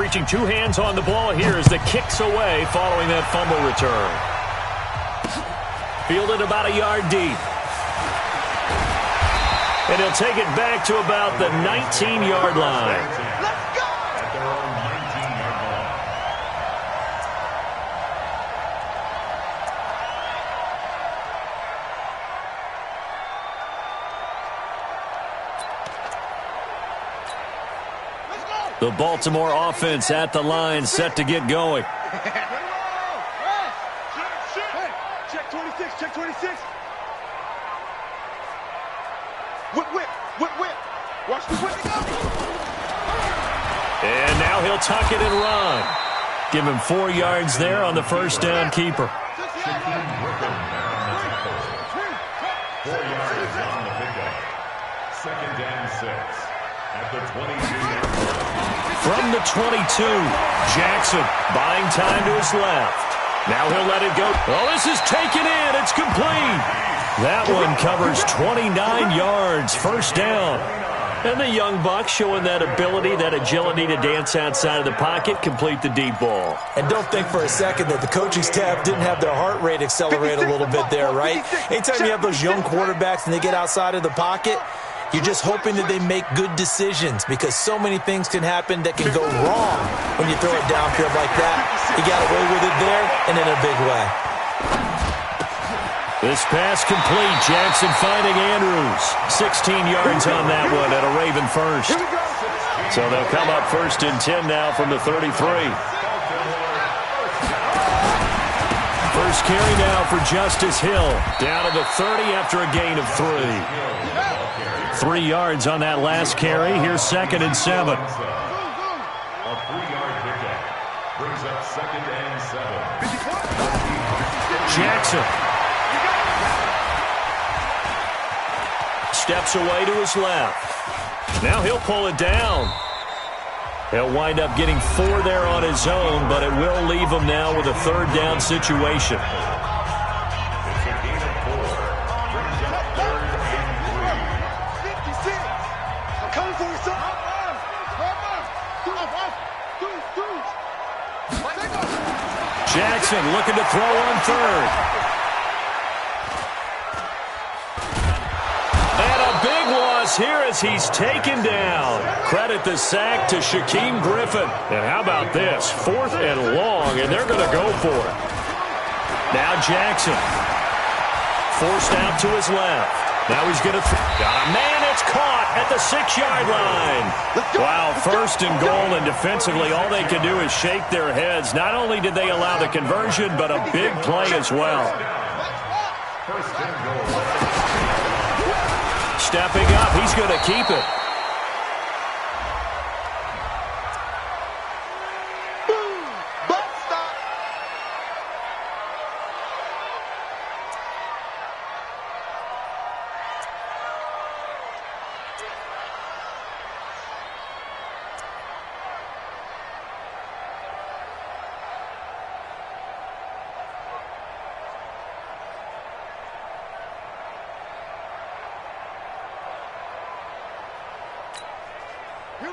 reaching two hands on the ball here as the kick's away following that fumble return. Fielded about a yard deep. And he'll take it back to about the 19-yard line. Let's go! At their own 19-yard line. The Baltimore offense at the line, set to get going. Check 26, check 26. Whip, whip, whip, whip. Watch the whip go. And now he'll tuck it and run. Give him 4 yards there on the first down keeper. Shaquem Griffin there on the tackle. 4 yards on the pickup. Second down 6. At the 22-yard line. From the 22, Jackson buying time to his left. Now he'll let it go. Oh, this is taken in. It's complete. That one covers 29 yards. First down. And the young buck showing that ability, that agility to dance outside of the pocket, complete the deep ball. And don't think for a second that the coaching staff didn't have their heart rate accelerate a little bit there, right? Anytime you have those young quarterbacks and they get outside of the pocket, you're just hoping that they make good decisions because so many things can happen that can go wrong when you throw it downfield like that. He got away with it there and in a big way. This pass complete. Jackson finding Andrews. 16 yards on that one at a Raven first. So they'll come up first and 10 now from the 33. First carry now for Justice Hill. Down to the 30 after a gain of 3. 3 yards on that last carry. Here's second and 7. A 3-yard pickup. Brings up second and 7. Jackson. Steps away to his left. Now he'll pull it down. He'll wind up getting 4 there on his own, but it will leave him now with a third down situation. It's a gain of 4. Brings up third and 56. I'm coming for you, son. Jackson looking to throw on third. And a big loss here as he's taken down. Credit the sack to Shaquem Griffin. And how about this? 4th and long, and they're going to go for it. Now Jackson. Forced out to his left. Now he's going to got a man. It's caught at the 6-yard line. Wow, first and goal, and defensively all they can do is shake their heads. Not only did they allow the conversion, but a big play as well. First and goal. Stepping up, he's going to keep it.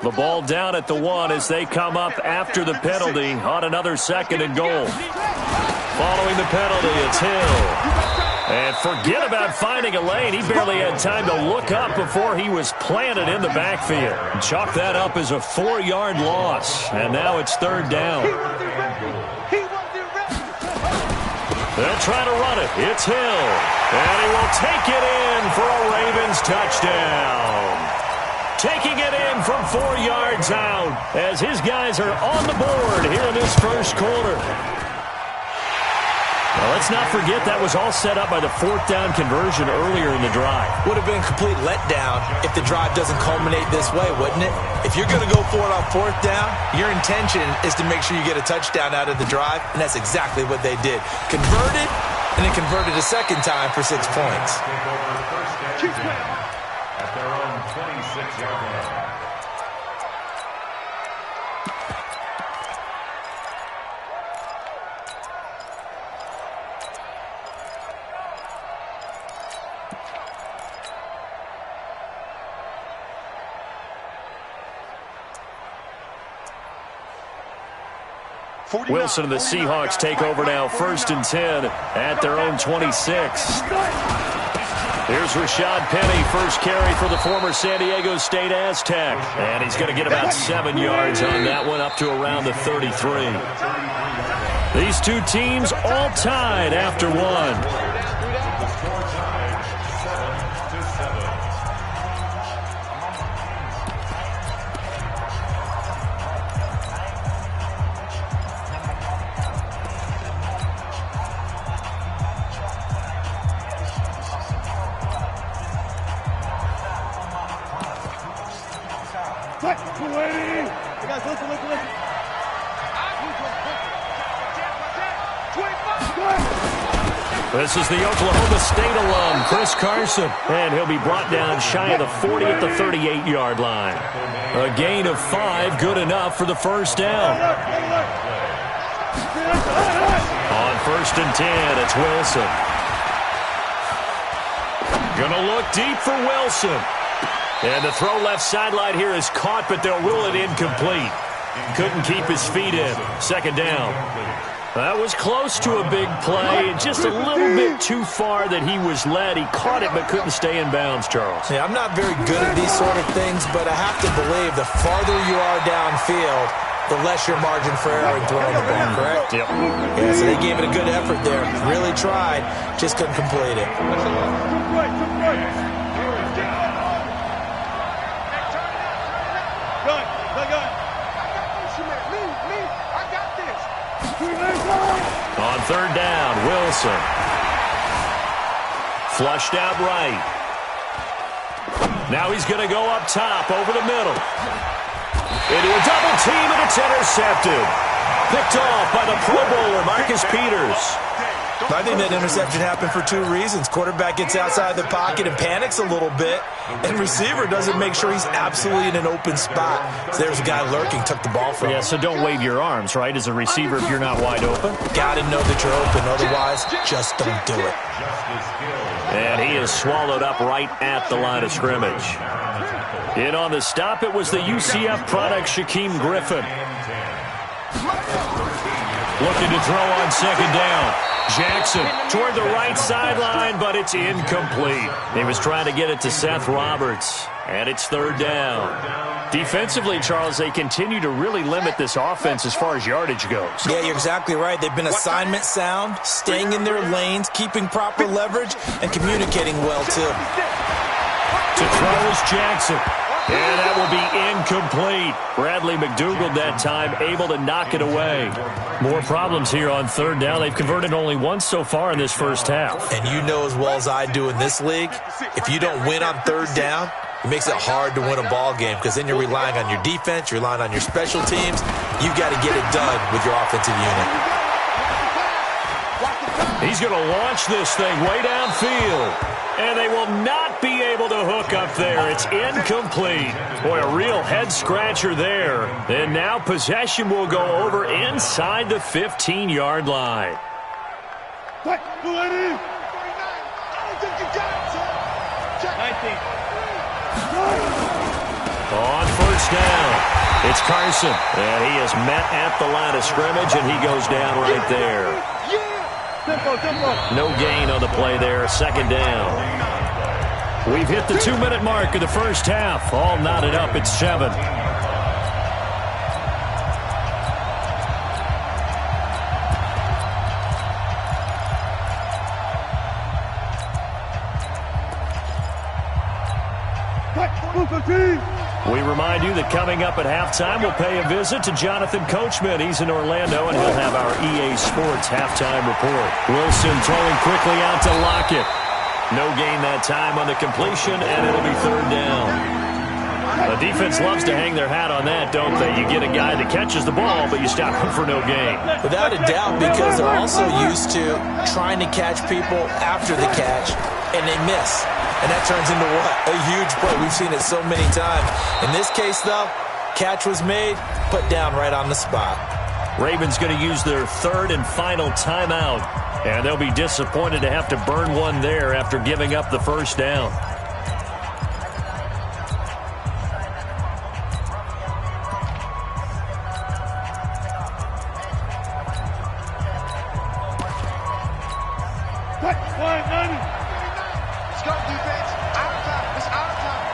The ball down at the 1 as they come up after the penalty on another second and goal. Following the penalty, it's Hill. And forget about finding a lane. He barely had time to look up before he was planted in the backfield. Chalk that up as a 4-yard loss. And now it's third down. They'll try to run it. It's Hill. And he will take it in for a Ravens touchdown. Taking it in from 4 yards out as his guys are on the board here in this first quarter. Now, let's not forget that was all set up by the 4th down conversion earlier in the drive. Would have been a complete letdown if the drive doesn't culminate this way, wouldn't it? If you're going to go for it on 4th down, your intention is to make sure you get a touchdown out of the drive, and that's exactly what they did. Converted, and then converted a second time for 6 points. At their own 26-yard line. Wilson and the Seahawks take over now, 1st and 10 at their own 26. Here's Rashad Penny, first carry for the former San Diego State Aztec. And he's going to get about 7 yards on that one, up to around the 33. These two teams all tied after one. This is the Oklahoma State alum, Chris Carson, and he'll be brought down shy of the 40 at the 38-yard line. A gain of 5, good enough for the first down. On 1st and 10, it's Wilson. Gonna look deep for Wilson. And the throw left sideline here is caught, but they'll rule it incomplete. Couldn't keep his feet in. 2nd down. That was close to a big play, just a little bit too far that he was led. He caught it but couldn't stay in bounds, Charles. Yeah, I'm not very good at these sort of things, but I have to believe the farther you are downfield, the less your margin for error in throwing the ball, correct? Yep. Yeah, so they gave it a good effort there. Really tried, just couldn't complete it. On 3rd down, Wilson. Flushed out right. Now he's going to go up top over the middle. Into a double team, and it's intercepted. Picked off by the Pro Bowler, Marcus Peters. I think that interception happened for 2 reasons. Quarterback gets outside the pocket and panics a little bit, and receiver doesn't make sure he's absolutely in an open spot. So there's a guy lurking, took the ball from him. Yeah, so don't wave your arms, right, as a receiver if you're not wide open. Got to know that you're open, otherwise just don't do it. And he is swallowed up right at the line of scrimmage. In on the stop, it was the UCF product, Shaquem Griffin. Looking to throw on 2nd down. Jackson toward the right sideline, but it's incomplete. He was trying to get it to Seth Roberts, and it's 3rd down. Defensively, Charles, they continue to really limit this offense as far as yardage goes. Yeah, you're exactly right. They've been assignment sound, staying in their lanes, keeping proper leverage, and communicating well, too. To throw is Jackson. And that will be incomplete. Bradley McDougald that time able to knock it away. More problems here on 3rd down. They've converted only once so far in this first half. And you know as well as I do in this league, if you don't win on 3rd down, it makes it hard to win a ball game because then you're relying on your defense, you're relying on your special teams. You've got to get it done with your offensive unit. He's going to launch this thing way downfield. And they will not be able to hook up there. It's incomplete. Boy, a real head-scratcher there. And now possession will go over inside the 15-yard line. On 1st down, it's Carson. And he is met at the line of scrimmage, and he goes down right there. No gain on the play there. 2nd down. We've hit the 2-minute mark of the first half. All knotted up at 7. We remind you that coming up at halftime, we'll pay a visit to Jonathan Coachman. He's in Orlando, and he'll have our EA Sports halftime report. Wilson throwing quickly out to Lockett. No gain that time on the completion, and it'll be 3rd down. The defense loves to hang their hat on that, don't they? You get a guy that catches the ball, but you stop him for no gain. Without a doubt, because they're also used to trying to catch people after the catch, and they miss. And that turns into what? A huge play. We've seen it so many times. In this case, though, catch was made, put down right on the spot. Ravens going to use their 3rd and final timeout. And they'll be disappointed to have to burn one there after giving up the first down. Let's go, defense. Our time. It's our time.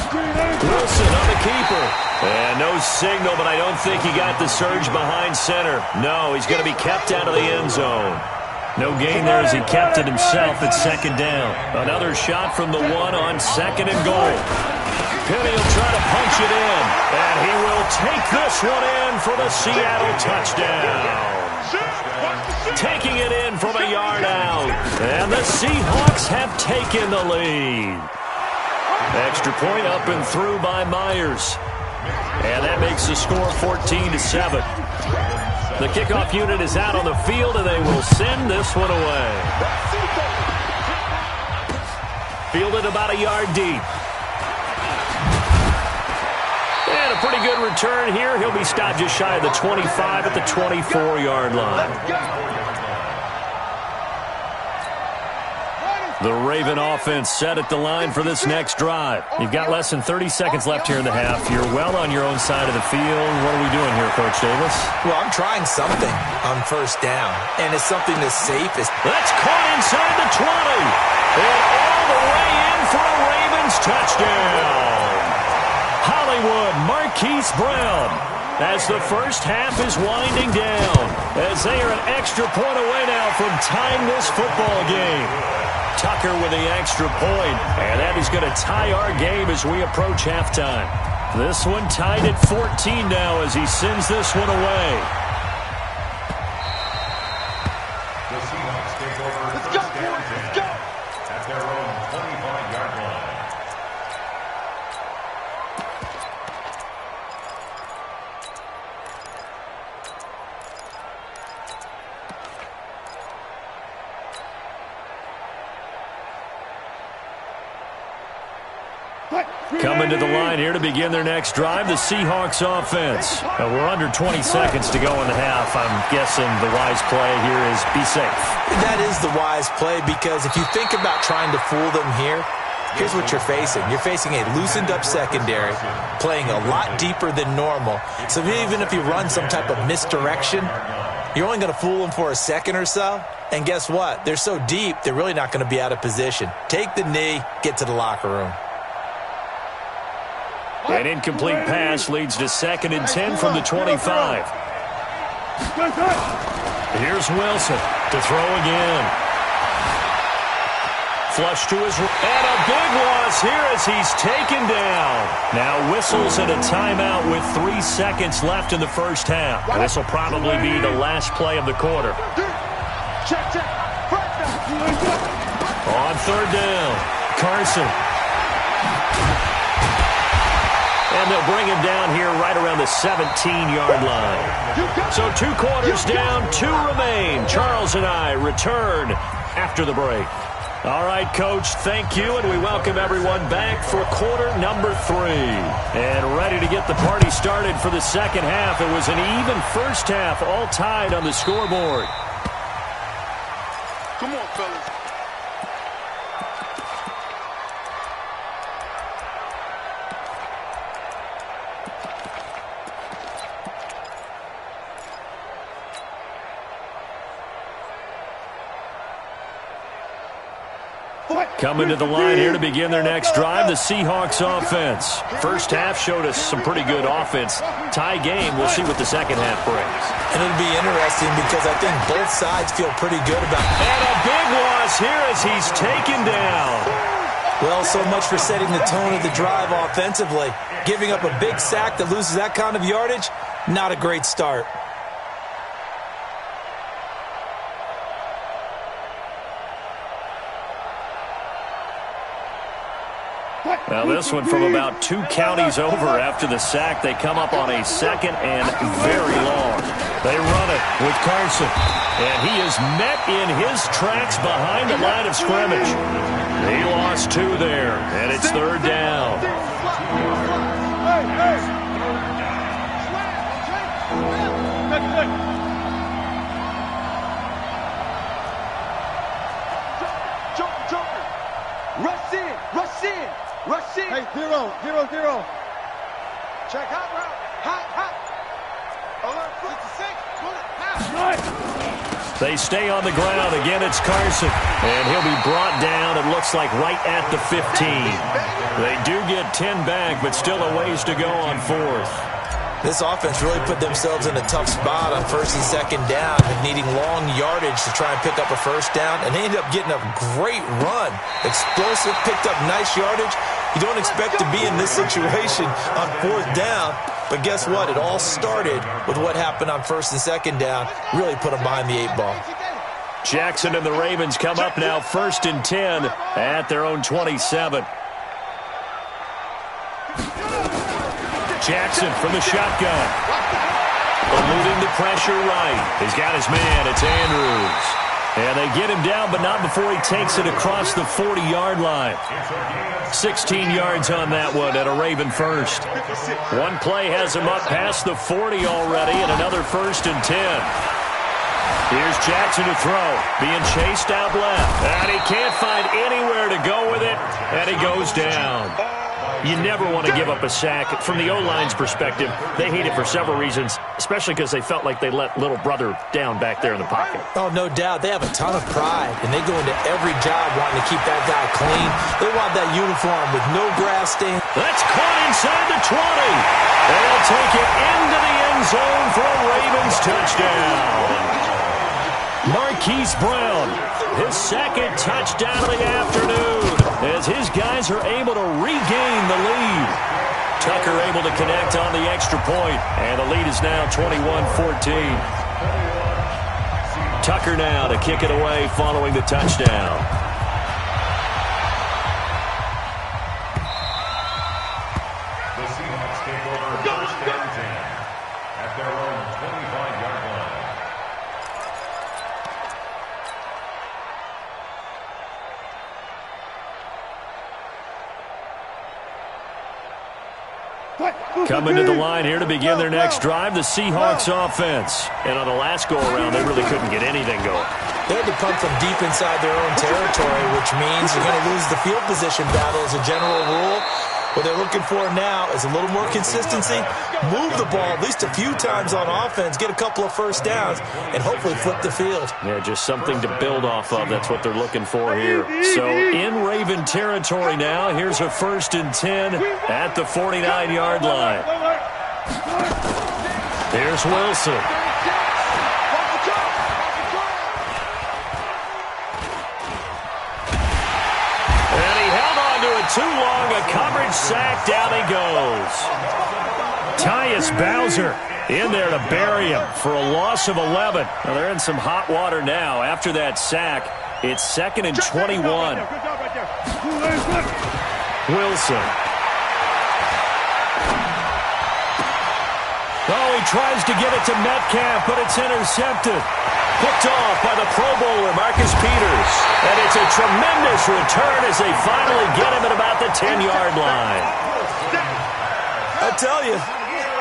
Wilson on the keeper. And no signal, but I don't think he got the surge behind center. No, he's going to be kept out of the end zone. No gain there as he kept it himself at second down. Another shot from the one on second and goal. Penny will try to punch it in, and he will take this one in for the Seattle touchdown. Taking it in from a yard out, and the Seahawks have taken the lead. Extra point up and through by Myers. And that makes the score 14-7. The kickoff unit is out on the field, and they will send this one away. Fielded about a yard deep. And a pretty good return here. He'll be stopped just shy of the 25 at the 24-yard line. The Raven offense set at the line for this next drive. You've got less than 30 seconds left here in the half. You're well on your own side of the field. What are we doing here, Coach Davis? Well, I'm trying something on first down, and it's something the safest. That's caught inside the 20. And all the way in for a Ravens touchdown. Hollywood Marquise Brown, as the first half is winding down, as they are an extra point away now from tying this football game. Tucker with the extra point, and that is going to tie our game as we approach halftime. This one tied at 14 now as he sends this one away. The Seahawks take over first down at their own 25-yard line. Coming to the line here to begin their next drive, the Seahawks offense. We're under 20 seconds to go in the half. I'm guessing the wise play here is be safe. That is the wise play, because if you think about trying to fool them here, here's what you're facing. You're facing a loosened up secondary, playing a lot deeper than normal. So even if you run some type of misdirection, you're only going to fool them for a second or so. And guess what? They're so deep, they're really not going to be out of position. Take the knee, get to the locker room. An incomplete pass leads to 2nd and 10 from the 25. Here's Wilson to throw again. Flush to his right. And a big loss here as he's taken down. Now whistles and a timeout with 3 seconds left in the first half. This will probably be the last play of the quarter. On 3rd down, Carson. And they'll bring him down here right around the 17-yard line. So 2 quarters down, 2 remain. Charles and I return after the break. All right, Coach, thank you, and we welcome everyone back for quarter number 3. And ready to get the party started for the second half. It was an even first half, all tied on the scoreboard. Come on, fellas. Coming to the line here to begin their next drive, the Seahawks offense. First half showed us some pretty good offense. Tie game, we'll see what the second half brings. And it'll be interesting because I think both sides feel pretty good about it. And a big loss here as he's taken down. Well, so much for setting the tone of the drive offensively. Giving up a big sack that loses that kind of yardage, not a great start. Now this one from about 2 counties over after the sack. They come up on a 2nd and very long. They run it with Carson. And he is met in his tracks behind the line of scrimmage. He lost 2 there, and it's 3rd down. Rush in, rush in. Rush in. Hey, 0, 0, 0. Check hot route. Hot, hot. Alert, 56. Pull it. Pass. They stay on the ground. Again, it's Carson. And he'll be brought down, it looks like, right at the 15. They do get 10 back, but still a ways to go on fourth. This offense really put themselves in a tough spot on first and second down, needing long yardage to try and pick up a first down, and they ended up getting a great run. Explosive, picked up nice yardage. You don't expect to be in this situation on fourth down, but guess what? It all started with what happened on first and second down. Really put them behind the 8 ball. Jackson and the Ravens come up now first and 10 at their own 27. Jackson from the shotgun. Eluding the pressure right. He's got his man. It's Andrews. And they get him down, but not before he takes it across the 40-yard line. 16 yards on that one at a Raven first. One play has him up past the 40 already, and another first and 10. Here's Jackson to throw. Being chased out left. And he can't find anywhere to go with it, and he goes down. You never want to give up a sack. From the O-line's perspective, they hate it for several reasons, especially because they felt like they let little brother down back there in the pocket. Oh, no doubt. They have a ton of pride, and they go into every job wanting to keep that guy clean. They want that uniform with no grass stain. That's caught inside the 20. And they'll take it into the end zone for a Ravens touchdown. Marquise Brown, his second touchdown of the afternoon, as his guys are able to regain the lead. Tucker able to connect on the extra point, and the lead is now 21-14. Tucker now to kick it away following the touchdown. The Seahawks take over first and 10 at their own 25-yard line. Coming to the line here to begin their next drive, the Seahawks offense. And on the last go-around, they really couldn't get anything going. They had to punt from deep inside their own territory, which means you're going to lose the field position battle as a general rule. What they're looking for now is a little more consistency, move the ball at least a few times on offense, get a couple of first downs, and hopefully flip the field. Yeah, just something to build off of. That's what they're looking for here. So in Raven territory now, here's a first and 10 at the 49-yard line. Here's Wilson. Too long, a coverage sack, down he goes. Tyus Bowser in there to bury him for a loss of 11. Now they're in some hot water now after that sack. It's 2nd and 21. Wilson. Oh, he tries to get it to Metcalf, but it's intercepted. Picked off by the Pro Bowler, Marcus Peters. And it's a tremendous return as they finally get him at about the 10-yard line. I tell you,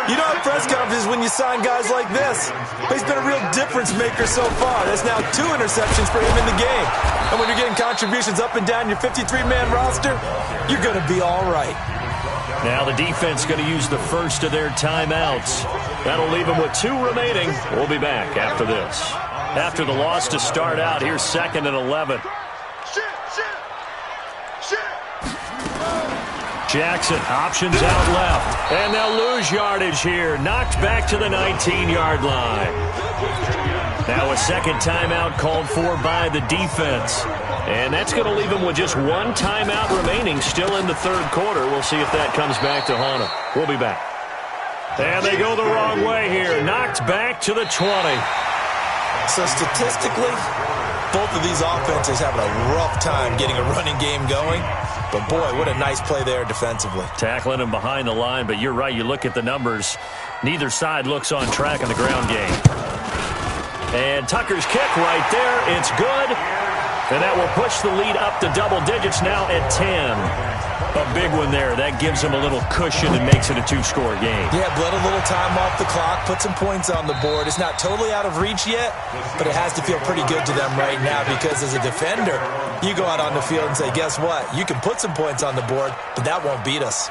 you don't have press conferences when you sign guys like this. He's been a real difference maker so far. That's now 2 interceptions for him in the game. And when you're getting contributions up and down your 53-man roster, you're going to be all right. Now the defense going to use the first of their timeouts. That'll leave them with 2 remaining. We'll be back after this. After the loss to start out, here's 2nd and 11. Jackson options out left. And they'll lose yardage here. Knocked back to the 19-yard line. Now a second timeout called for by the defense. And that's going to leave them with just 1 timeout remaining still in the third quarter. We'll see if that comes back to haunt them. We'll be back. And they go the wrong way here. Knocked back to the 20. So statistically, both of these offenses having a rough time getting a running game going. But boy, what a nice play there defensively. Tackling him behind the line, but you're right. You look at the numbers. Neither side looks on track in the ground game. And Tucker's kick right there. It's good. And that will push the lead up to double digits now at 10. A big one there. That gives them a little cushion and makes it a 2-score game. Yeah, bled a little time off the clock, put some points on the board. It's not totally out of reach yet, but it has to feel pretty good to them right now because as a defender, you go out on the field and say, guess what? You can put some points on the board, but that won't beat us.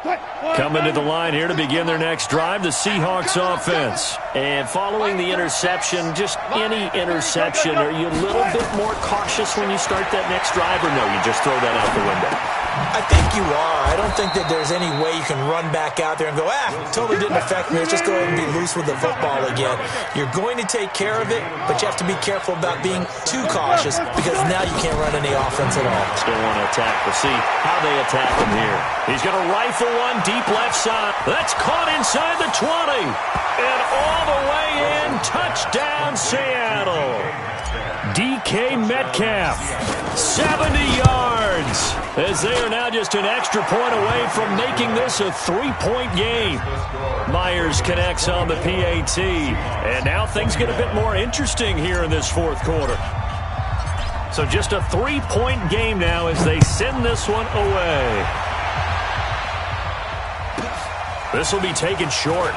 Coming to the line here to begin their next drive, the Seahawks offense. And following the interception, just any interception, are you a little bit more cautious when you start that next drive, or no, you just throw that out the window? I think you are. I don't think that there's any way you can run back out there and go, totally didn't affect me. Let's just go ahead and be loose with the football again. You're going to take care of it, but you have to be careful about being too cautious because now you can't run any offense at all. Still want to attack. We'll see how they attack him here. He's going to rifle one deep left side. That's caught inside the 20. And all the way in. Touchdown, Seattle. DK Metcalf, 70 yards, as they are now just an extra point away from making this a 3-point game. Myers connects on the PAT, and now things get a bit more interesting here in this fourth quarter. So just a 3-point game now as they send this one away. This will be taken short.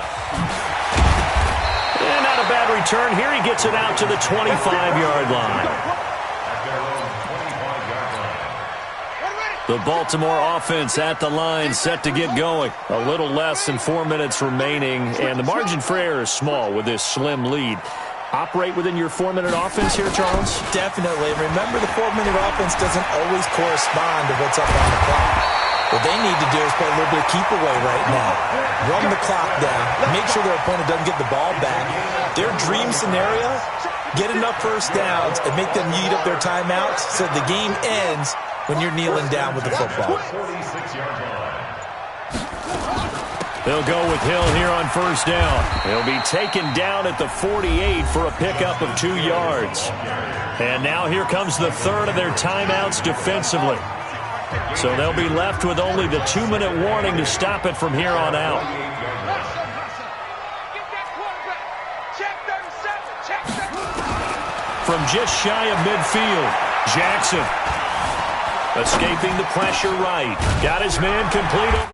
And not a bad return here. He gets it out to the 25-yard line. The Baltimore offense at the line, set to get going. A little less than 4 minutes remaining, and the margin for error is small with this slim lead. Operate within your 4-minute offense here, Charles? Definitely. Remember, the 4-minute offense doesn't always correspond to what's up on the clock. What they need to do is play a little bit of keep away right now. Run the clock down. Make sure their opponent doesn't get the ball back. Their dream scenario, get enough first downs and make them eat up their timeouts so the game ends when you're kneeling down with the football. They'll go with Hill here on first down. He'll be taken down at the 48 for a pickup of 2 yards. And now here comes the third of their timeouts defensively. So they'll be left with only the 2-minute warning to stop it from here on out. From just shy of midfield, Jackson escaping the pressure right. Got his man complete.